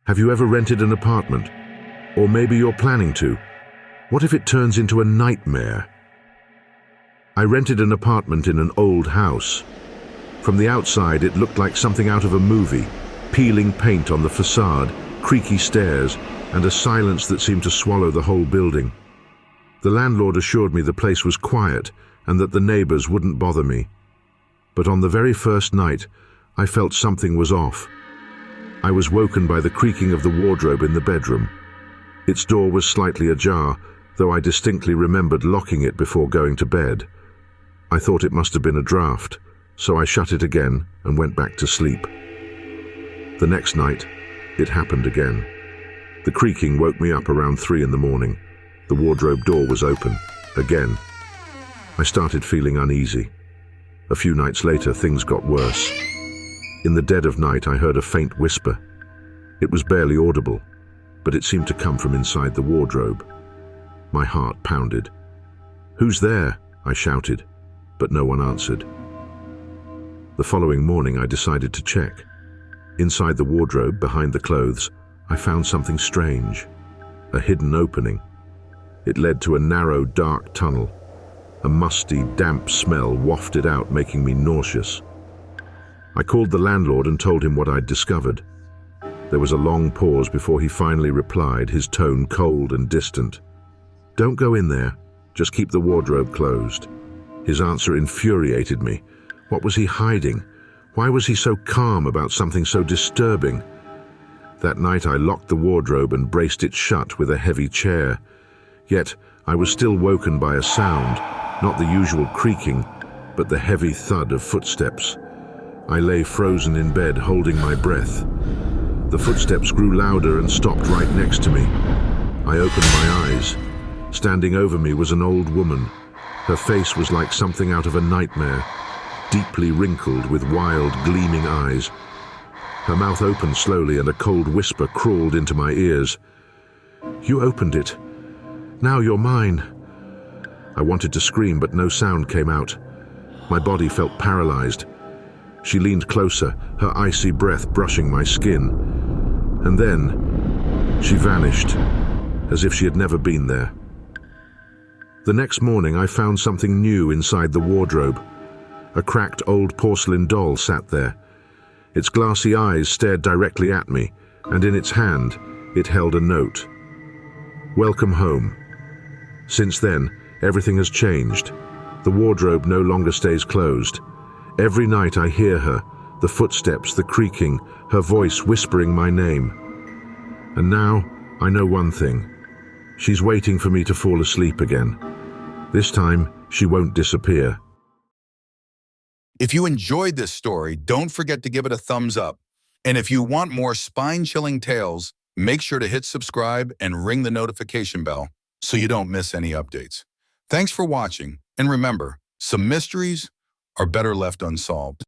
Have you ever rented an apartment? Or maybe you're planning to. What if it turns into a nightmare? I rented an apartment in an old house. From the outside, it looked like something out of a movie. Peeling paint on the facade, creaky stairs, and a silence that seemed to swallow the whole building. The landlord assured me the place was quiet and that the neighbors wouldn't bother me. But on the very first night, I felt something was off. I was woken by the creaking of the wardrobe in the bedroom. Its door was slightly ajar, though I distinctly remembered locking it before going to bed. I thought it must have been a draft, so I shut it again and went back to sleep. The next night, it happened again. The creaking woke me up around 3 in the morning. The wardrobe door was open, again. I started feeling uneasy. A few nights later, things got worse. In the dead of night, I heard a faint whisper. It was barely audible, but it seemed to come from inside the wardrobe. My heart pounded. "Who's there?" I shouted, but no one answered. The following morning, I decided to check. Inside the wardrobe, behind the clothes, I found something strange. A hidden opening. It led to a narrow, dark tunnel. A musty, damp smell wafted out, making me nauseous. I called the landlord and told him what I'd discovered. There was a long pause before he finally replied, his tone cold and distant. "Don't go in there. Just keep the wardrobe closed." His answer infuriated me. What was he hiding? Why was he so calm about something so disturbing? That night I locked the wardrobe and braced it shut with a heavy chair. Yet I was still woken by a sound, not the usual creaking, but the heavy thud of footsteps. I lay frozen in bed, holding my breath. The footsteps grew louder and stopped right next to me. I opened my eyes. Standing over me was an old woman. Her face was like something out of a nightmare, deeply wrinkled with wild, gleaming eyes. Her mouth opened slowly and a cold whisper crawled into my ears. "You opened it. Now you're mine." I wanted to scream, but no sound came out. My body felt paralyzed. She leaned closer, her icy breath brushing my skin. And then, she vanished, as if she had never been there. The next morning, I found something new inside the wardrobe. A cracked old porcelain doll sat there. Its glassy eyes stared directly at me, and in its hand, it held a note. "Welcome home." Since then, everything has changed. The wardrobe no longer stays closed. Every night I hear her, the footsteps, the creaking, her voice whispering my name. And now, I know one thing. She's waiting for me to fall asleep again. This time, she won't disappear. If you enjoyed this story, don't forget to give it a thumbs up. And if you want more spine-chilling tales, make sure to hit subscribe and ring the notification bell so you don't miss any updates. Thanks for watching, and remember, some mysteries are better left unsolved.